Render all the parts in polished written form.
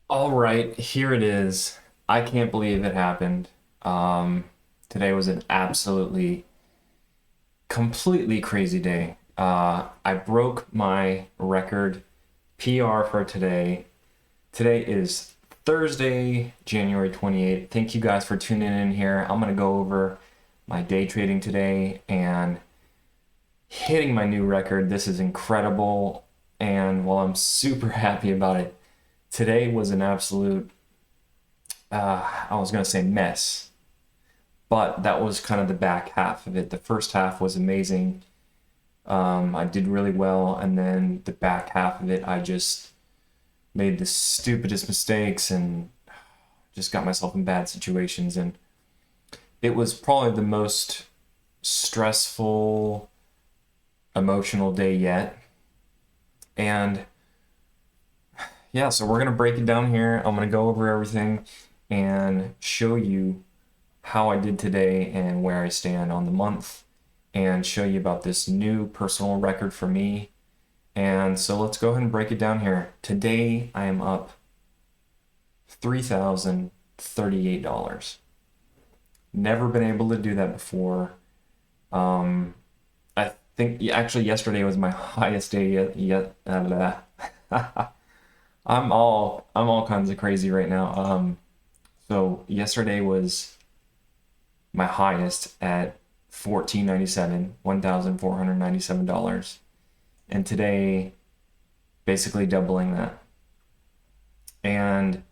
All right, here it is. I can't believe it happened. Um, Today was an absolutely, completely crazy day. I broke my record PR for today. Today is Thursday, January 28th. Thank you guys for tuning in here. I'm going to go over my day trading today and hitting my new record. This is incredible. And while I'm super happy about it, today was an absolute I was going to say mess, but that was kind of the back half of it. The first half was amazing. I did really well. And then the back half of it, I just made the stupidest mistakes and just got myself in bad situations. And it was probably the most stressful, emotional day yet. And yeah, so we're going to break it down here. I'm going to go over everything and show you how I did today and where I stand on the month and show you about this new personal record for me. And so let's go ahead and break it down here. Today I am up $3,038. Never been able to do that before. I think actually yesterday was my highest day yet. I'm all kinds of crazy right now. So yesterday was my highest at 1497, $1,497, and today basically doubling that. And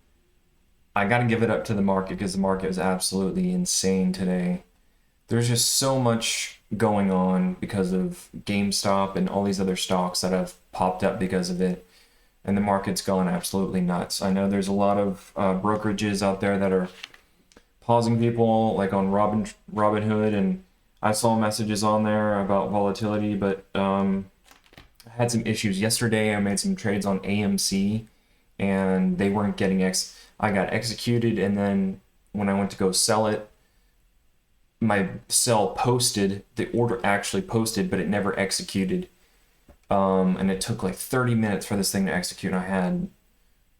I got to give it up to the market because the market is absolutely insane today. There's just so much going on because of GameStop and all these other stocks that have popped up because of it. And the market's gone absolutely nuts. I know there's a lot of brokerages out there that are pausing people, like on Robinhood, and I saw messages on there about volatility, but I had some issues yesterday. I made some trades on AMC, and they weren't getting I got executed, and then when I went to go sell it, my sell posted. The order actually posted, but it never executed. And it took like 30 minutes for this thing to execute. And I had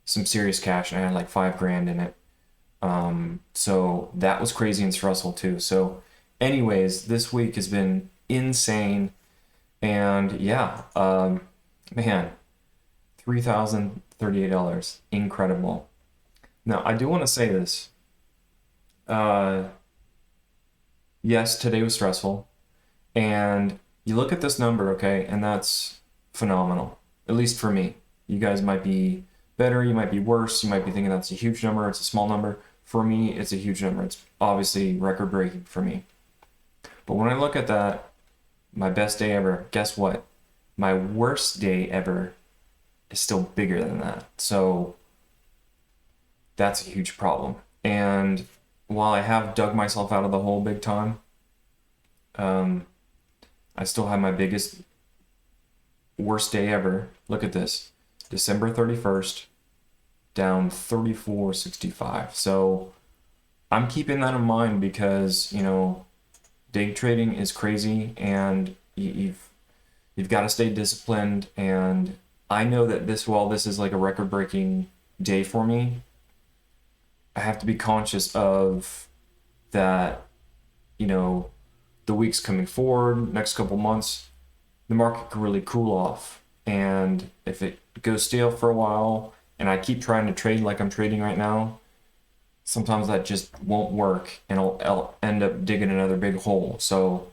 some serious cash, and I had like 5 grand in it. So that was crazy and stressful too. So, anyways, this week has been insane, and yeah, man, $3,038, incredible. Now, I do want to say this. Uh, yes, today was stressful, and you look at this number, okay, and that's phenomenal, at least for me. You guys might be better, you might be worse, you might be thinking that's a huge number, it's a small number. For me, it's a huge number. It's obviously record breaking for me. But when I look at that, my best day ever, guess what? My worst day ever is still bigger than that. So that's a huge problem. And while I have dug myself out of the hole big time, um, I still have my biggest, worst day ever. Look at this. December 31st, down 34.65. So I'm keeping that in mind because, day trading is crazy, and you've got to stay disciplined. And I know that while this is like a record breaking day for me, I have to be conscious of that, you know, the weeks coming forward, next couple months, the market can really cool off. And if it goes stale for a while and I keep trying to trade like I'm trading right now, sometimes that just won't work, and I'll end up digging another big hole. So,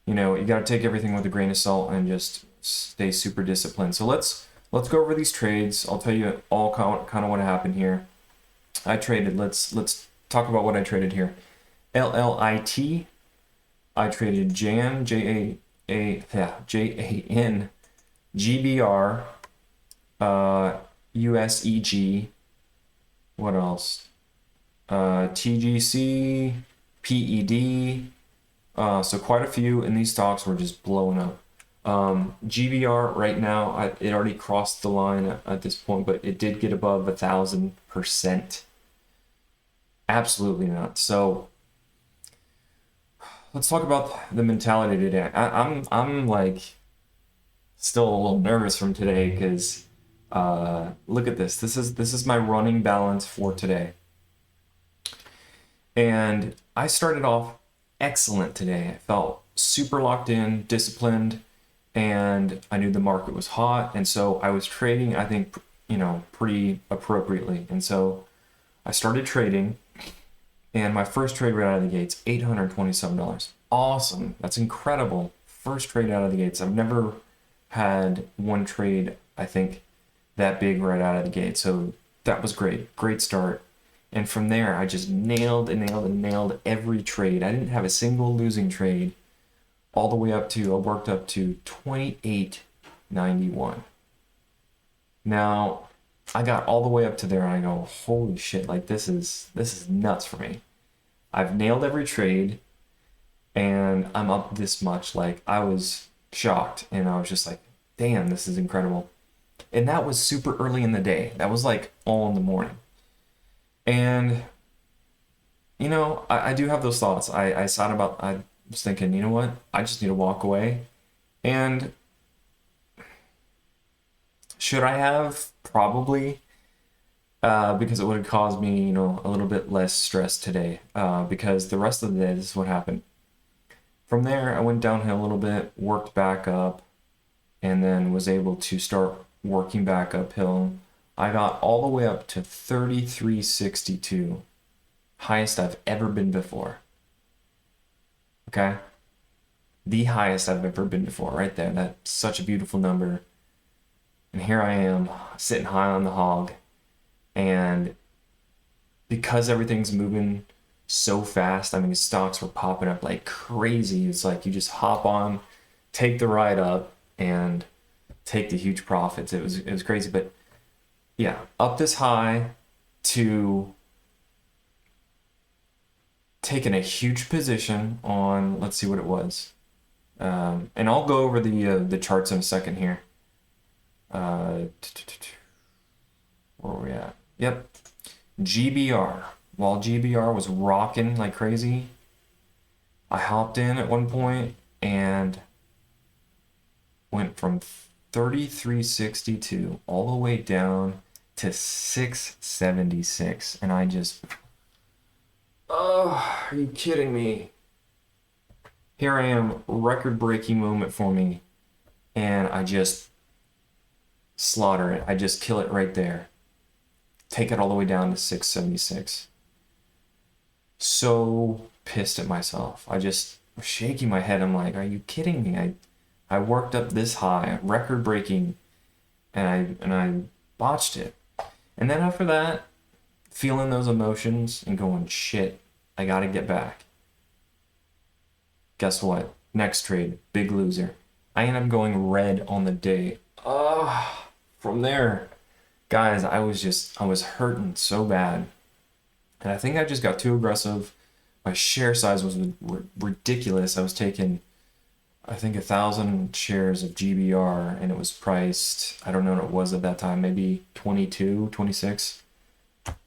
you got to take everything with a grain of salt and just stay super disciplined. So let's go over these trades. I'll tell you all kind of what happened here. I traded. Let's talk about what I traded here. LLIT. I traded JAN, GBR, USEG. What else? TGC, PED. So quite a few, and these stocks were just blowing up. GBR right now, it already crossed the line at this point, but it did get above 1,000%. Absolutely not. So let's talk about the mentality today. I'm like still a little nervous from today because Look at this. This is my running balance for today. And I started off excellent today. I felt super locked in, disciplined, and I knew the market was hot. And so I was trading, I think, pretty appropriately. And so I started trading, and my first trade right out of the gates, $827. Awesome. That's incredible. First trade out of the gates. I've never had one trade, I think, that big right out of the gate. So that was great. Great start. And from there, I just nailed every trade. I didn't have a single losing trade all the way up to, I worked up to 28.91. Now, I got all the way up to there and I go, holy shit, like this is nuts for me. I've nailed every trade and I'm up this much. Like I was shocked and I was just like, damn, this is incredible. And that was super early in the day. That was like all in the morning. And, I do have those thoughts. I was thinking, you know what? I just need to walk away. And should I have? Probably. Because it would have caused me, a little bit less stress today. Because the rest of the day, this is what happened. From there, I went downhill a little bit, worked back up, and then was able to start working back uphill. I got all the way up to 33.62, highest I've ever been before. Okay? The highest I've ever been before, right there. That's such a beautiful number. And here I am, sitting high on the hog. And because everything's moving so fast, I mean, stocks were popping up like crazy. It's like you just hop on, take the ride up, and take the huge profits. It was crazy. But yeah, up this high to taking a huge position on, let's see what it was. And I'll go over the charts in a second here. Where are we at? Yep. GBR. While GBR was rocking like crazy, I hopped in at one point and went from 33.62 all the way down to 6.76, and I just, oh, are you kidding me? Here I am, record-breaking moment for me, and I just slaughter it. I just kill it right there. Take it all the way down to 6.76. So pissed at myself. I just was shaking my head. I'm like, are you kidding me? I worked up this high, record-breaking, and I botched it. And then after that, feeling those emotions and going, shit, I gotta get back. Guess what? Next trade, big loser. I end up going red on the day. From there, guys, I was hurting so bad. And I think I just got too aggressive. My share size was ridiculous. I was taking, I think, 1,000 shares of GBR, and it was priced, I don't know what it was at that time, maybe 22, 26.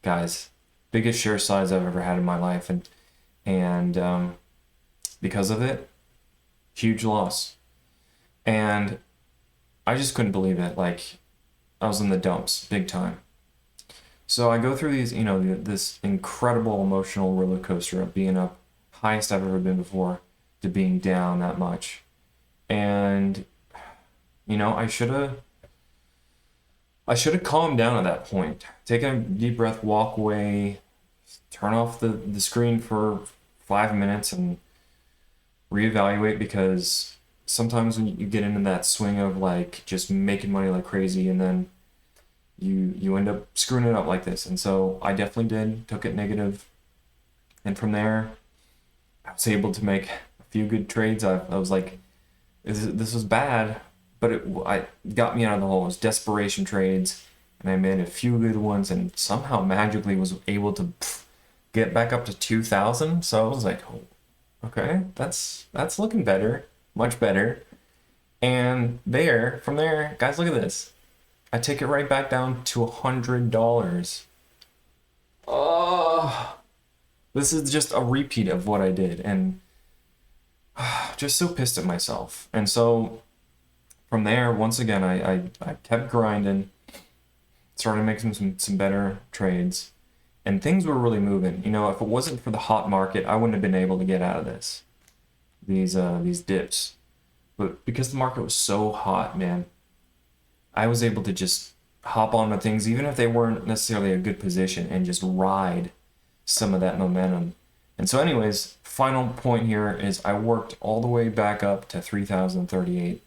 Guys, biggest share size I've ever had in my life, and because of it, huge loss. And I just couldn't believe it. Like, I was in the dumps, big time. So I go through these, this incredible emotional roller coaster of being up, highest I've ever been before, to being down that much. And, I should have calmed down at that point. Take a deep breath, walk away, turn off the screen for 5 minutes and reevaluate, because sometimes when you get into that swing of like just making money like crazy, and then you end up screwing it up like this. And so I definitely did, took it negative. And from there, I was able to make a few good trades. I was like, this was bad, but it got me out of the hole. It was desperation trades, and I made a few good ones, and somehow magically was able to get back up to 2,000. So I was like, oh, okay, that's looking better, much better. And from there, guys, look at this. I take it right back down to $100. Oh, this is just a repeat of what I did, and just so pissed at myself. And so from there, once again, I kept grinding, started making some better trades, and things were really moving. You know, if it wasn't for the hot market, I wouldn't have been able to get out of these dips. But because the market was so hot, man, I was able to just hop on with things, even if they weren't necessarily a good position, and just ride some of that momentum. And so anyways, final point here is I worked all the way back up to 3,038.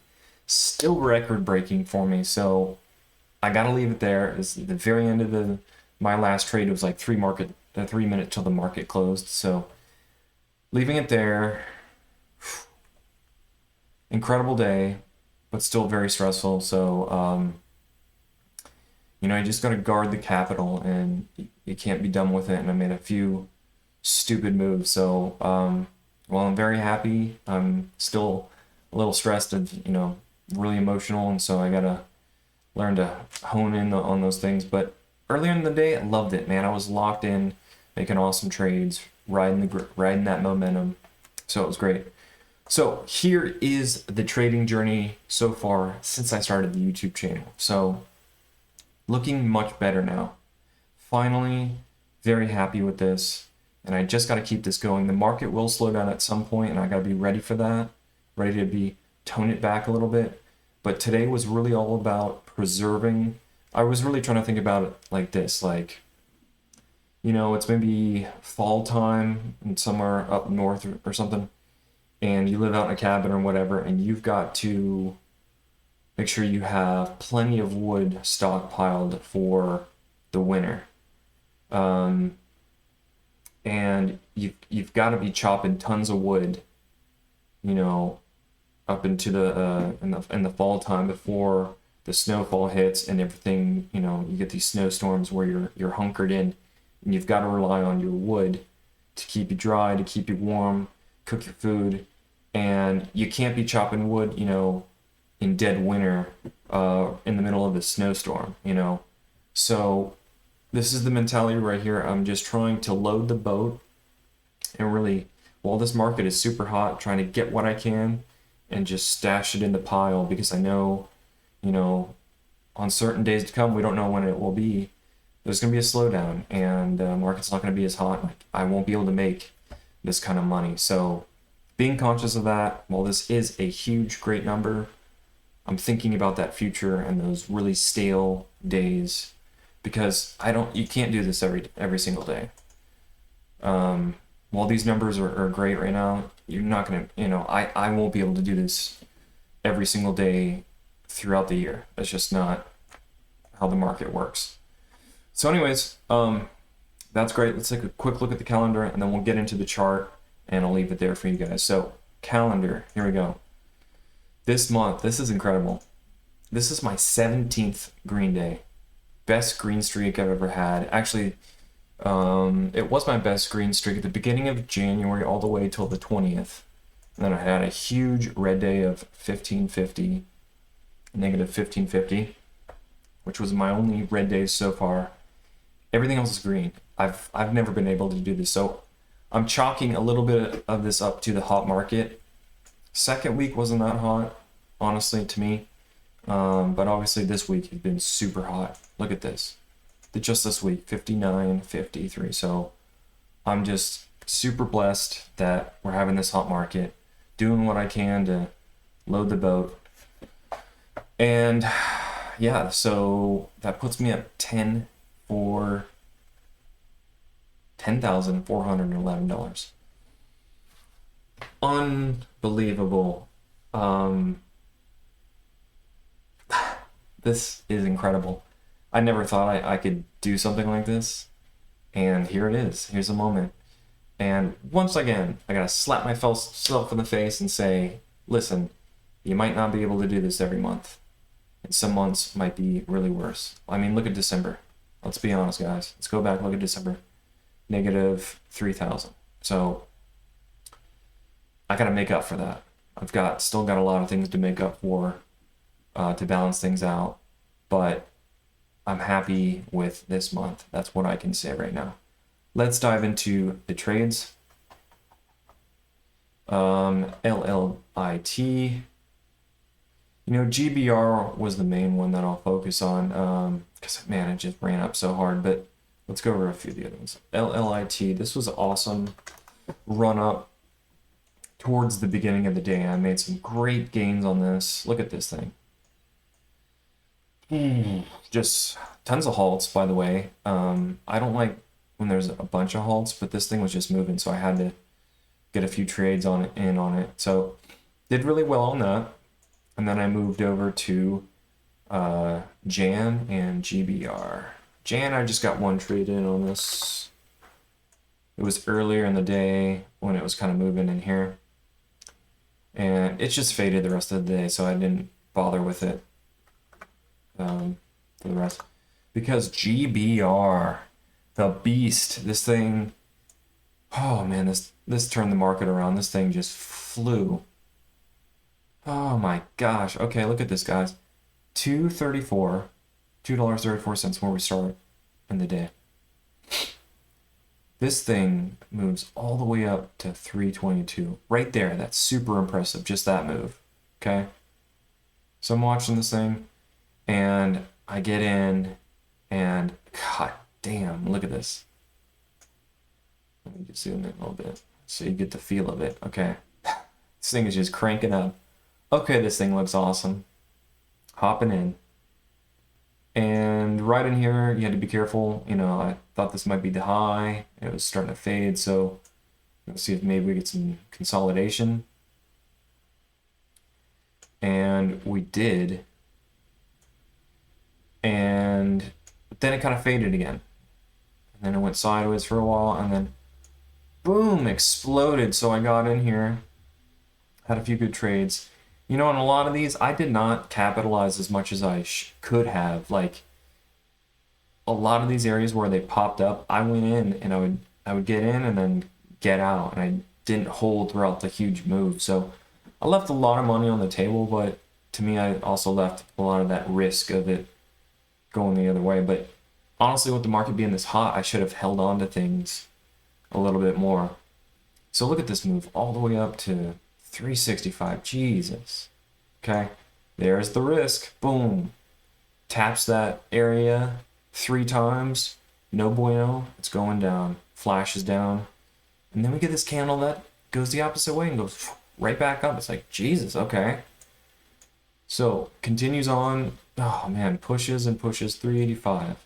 Still record breaking for me, so I gotta leave it there. It's the very end of my last trade. It was like 3 minutes till the market closed. So leaving it there. Incredible day, but still very stressful. So you know, you just gotta guard the capital, and you can't be done with it. And I made a few stupid moves. So while I'm very happy, I'm still a little stressed and, you know, really emotional, and so I gotta learn to hone in on those things. But earlier in the day, I loved it, man. I was locked in, making awesome trades, riding that momentum. So it was great. So here is the trading journey so far since I started the YouTube channel. So looking much better now. Finally, very happy with this, and I just got to keep this going. The market will slow down at some point, and I got to be ready for that, ready to tone it back a little bit. But today was really all about preserving. I was really trying to think about it like this, like, you know, it's maybe fall time and somewhere up north or something, and you live out in a cabin or whatever, and you've got to make sure you have plenty of wood stockpiled for the winter. And you've got to be chopping tons of wood, you know, up into in the fall time before the snowfall hits and everything. You know, you get these snowstorms where you're hunkered in, and you've got to rely on your wood to keep you dry, to keep you warm, cook your food, and you can't be chopping wood, you know, in dead winter, in the middle of a snowstorm, you know. So this is the mentality right here. I'm just trying to load the boat, and really, while this market is super hot, trying to get what I can and just stash it in the pile, because I know, you know, on certain days to come, we don't know when it will be, there's going to be a slowdown, and the market's not going to be as hot. I won't be able to make this kind of money. So being conscious of that, while this is a huge, great number, I'm thinking about that future and those really stale days, because you can't do this every single day. While these numbers are great right now, you're not gonna, you know, I won't be able to do this every single day throughout the year. That's just not how the market works. So anyways, that's great. Let's take a quick look at the calendar, and then we'll get into the chart, and I'll leave it there for you guys. So calendar, here we go. This month, this is incredible. This is my 17th green day. Best green streak I've ever had. Actually, it was my best green streak at the beginning of January all the way till the 20th. And then I had a huge red day of 1550, negative 1550, which was my only red days so far. Everything else is green. I've never been able to do this. So I'm chalking a little bit of this up to the hot market. Second week wasn't that hot, honestly, to me. But obviously this week has been super hot. Look at this. Just this week, 59, 53. So I'm just super blessed that we're having this hot market, doing what I can to load the boat. And yeah, so that puts me at $10,411. Unbelievable. This is incredible. I never thought I could do something like this, and here it is. Here's a moment. And once again, I gotta slap myself in the face and say, listen, you might not be able to do this every month, and some months might be really worse. I mean, look at December. Let's be honest, guys. Let's go back, look at December. Negative 3,000. So I gotta make up for that. I've still got a lot of things to make up for, to balance things out, but I'm happy with this month. That's what I can say right now. Let's dive into the trades. LLIT. You know, GBR was the main one that I'll focus on because, man, it just ran up so hard. But let's go over a few of the other ones. LLIT, this was awesome run up towards the beginning of the day. I made some great gains on this. Look at this thing. Just tons of halts, by the way. I don't like when there's a bunch of halts, but this thing was just moving, so I had to get a few trades on it. So did really well on that. And then I moved over to Jan and GBR. Jan, I just got one trade in on this. It was earlier in the day when it was kind of moving in here. And it just faded the rest of the day, so I didn't bother with it for the rest. Because GBR, the beast, this thing, oh man, this turned the market around. This thing just flew. Oh my gosh. Okay, look at this, guys. $2.34 where we start in the day. This thing moves all the way up to 322. Right there, that's super impressive, just that move, okay? So I'm watching this thing, and I get in, and god damn, look at this. Let me just zoom in a little bit so you get the feel of it, okay? This thing is just cranking up. Okay, this thing looks awesome. Hopping in. And right in here, you had to be careful. You know, I thought this might be the high. It was starting to fade, so let's see if maybe we get some consolidation. And we did. And then it kind of faded again. And then it went sideways for a while, and then boom, exploded. So I got in here, had a few good trades. You know, on a lot of these, I did not capitalize as much as I could have. Like, a lot of these areas where they popped up, I went in and I would get in and then get out, and I didn't hold throughout the huge move. So I left a lot of money on the table, but to me, I also left a lot of that risk of it going the other way. But honestly, with the market being this hot, I should have held on to things a little bit more. So look at this move all the way up to 365. Jesus. Okay. There's the risk. Boom. Taps that area 3 times. No bueno. It's going down. Flashes down. And then we get this candle that goes the opposite way and goes right back up. It's like, Jesus. Okay. So continues on. Oh man. Pushes and pushes. 385.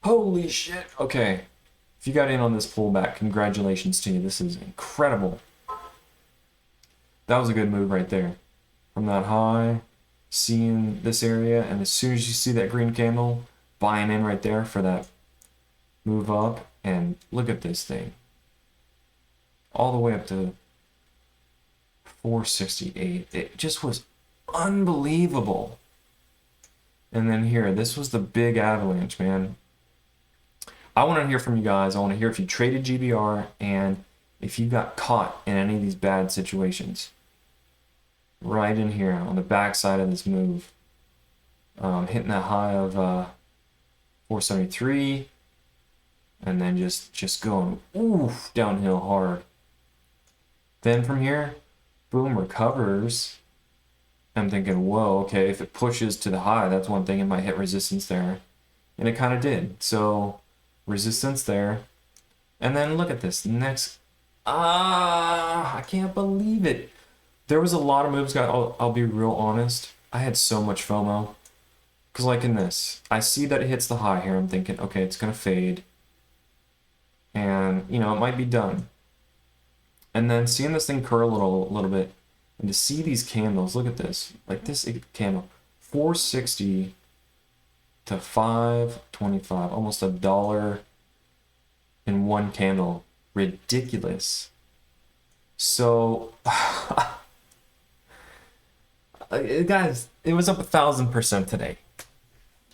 Holy shit. Okay. If you got in on this pullback, congratulations to you. This is incredible. That was a good move right there. From that high, seeing this area, and as soon as you see that green candle, buying in right there for that move up, and look at this thing. All the way up to 468. It just was unbelievable. And then here, this was the big avalanche, man. I want to hear from you guys. I want to hear if you traded GBR and if you got caught in any of these bad situations. Right in here on the backside of this move, hitting that high of 473, and then just going oof downhill hard. Then from here, boom, recovers. I'm thinking, whoa, okay, if it pushes to the high, that's one thing. It might hit resistance there, and it kind of did. So resistance there, and then look at this next. I can't believe it. There was a lot of moves, guys. I'll be real honest. I had so much FOMO. Because like in this, I see that it hits the high here. I'm thinking, okay, it's going to fade. And, you know, it might be done. And then seeing this thing curl a little bit. And to see these candles, look at this. Like this candle. 460 to 525. Almost $1 in one candle. Ridiculous. So... guys, it was up 1,000% today.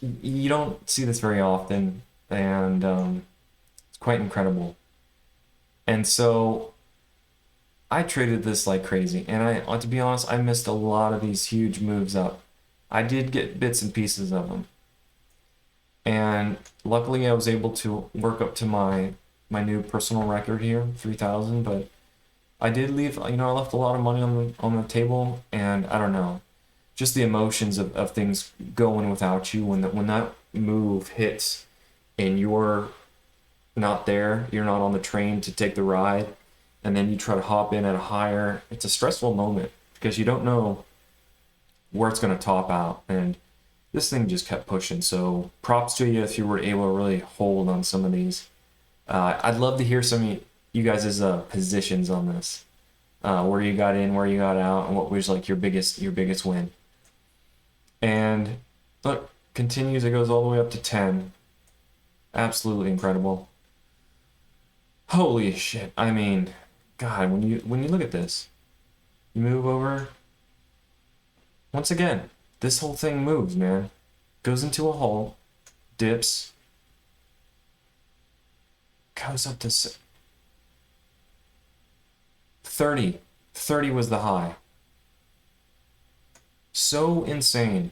You don't see this very often, and it's quite incredible. And so I traded this like crazy, and to be honest, I missed a lot of these huge moves up. I did get bits and pieces of them, and luckily I was able to work up to my new personal record here, 3,000. But I did leave, you know, I left a lot of money on the table, and I don't know. just the emotions of things going without you. When that move hits and you're not there, you're not on the train to take the ride, and then you try to hop in at a higher, it's a stressful moment because you don't know where it's going to top out. And this thing just kept pushing. So props to you if you were able to really hold on some of these. I'd love to hear some of you guys' positions on this. Where you got in, where you got out, and what was like your biggest win. And look, continues, it goes all the way up to 10. Absolutely incredible. Holy shit. I mean, God, when you look at this, you move over. Once again, this whole thing moves, man. Goes into a hole, dips, goes up to 30. 30 was the high. So insane.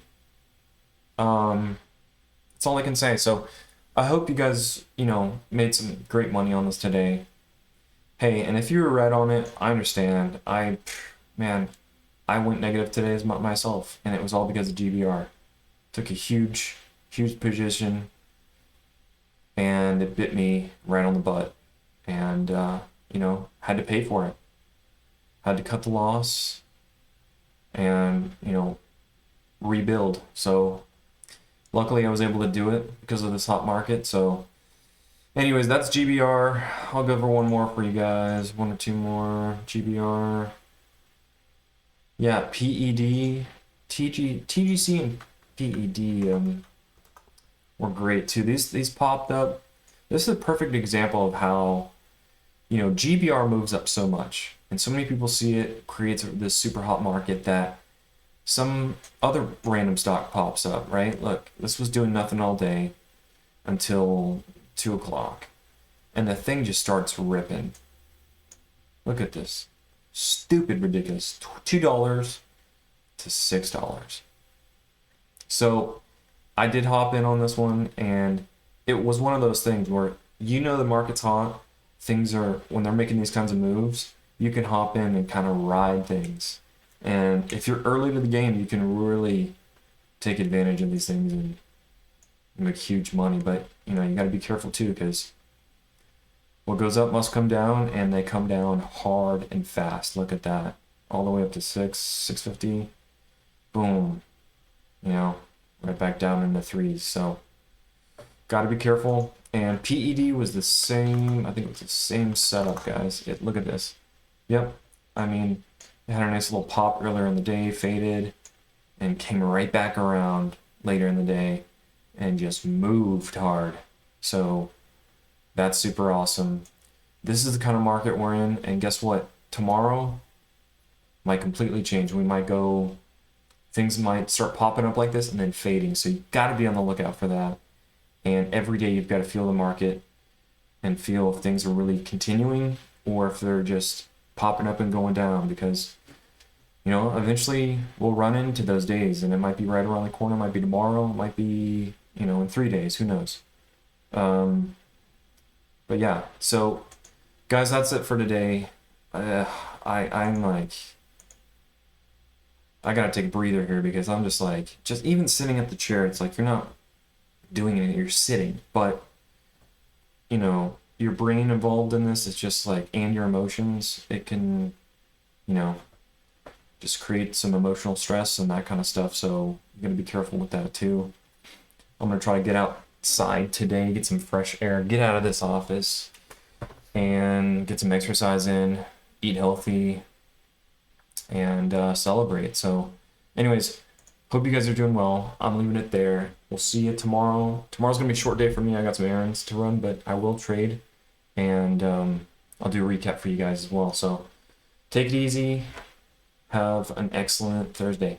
That's all I can say. So I hope you guys, made some great money on this today. Hey, and if you were red on it, I understand. I went negative today as myself, and it was all because of GBR. Took a huge position, and it bit me right on the butt, and had to pay for it. Had to cut the loss, and rebuild. So luckily I was able to do it because of this hot market. So anyways, that's GBR. I'll go over one more for you guys. One or two more. GBR. Yeah, PED, TGC and PED were great too. These popped up. This is a perfect example of how, GBR moves up so much, and so many people see it, creates this super hot market that some other random stock pops up, right? Look, this was doing nothing all day until 2 o'clock, and the thing just starts ripping. Look at this. Stupid ridiculous. $2 to $6. So I did hop in on this one, and it was one of those things where the market's hot. Things are, when they're making these kinds of moves, you can hop in and kind of ride things. And if you're early to the game, you can really take advantage of these things and make huge money. But you got to be careful too, because what goes up must come down, and they come down hard and fast. Look at that. All the way up to 650. Boom. Right back down in the threes. So got to be careful. And PED was the same. I think it was the same setup, guys. Look at this. Yep. I mean, it had a nice little pop earlier in the day, faded, and came right back around later in the day and just moved hard. So that's super awesome. This is the kind of market we're in, and guess what? Tomorrow might completely change. Things might start popping up like this and then fading. So you got to be on the lookout for that. And every day you've got to feel the market and feel if things are really continuing or if they're just popping up and going down, because eventually we'll run into those days, and it might be right around the corner, might be tomorrow, might be in 3 days, who knows. But yeah, so guys, that's it for today. I'm like, I gotta take a breather here, because I'm just like, just even sitting at the chair, it's like you're not doing it, you're sitting, but your brain involved in this is just like, and your emotions, it can just create some emotional stress and that kind of stuff. So you gotta be careful with that too. I'm gonna try to get outside today, get some fresh air, get out of this office, and get some exercise in, eat healthy, and celebrate. So anyways, hope you guys are doing well. I'm leaving it there. We'll see you tomorrow. Tomorrow's gonna be a short day for me. I got some errands to run, but I will trade, and I'll do a recap for you guys as well. So take it easy. Have an excellent Thursday.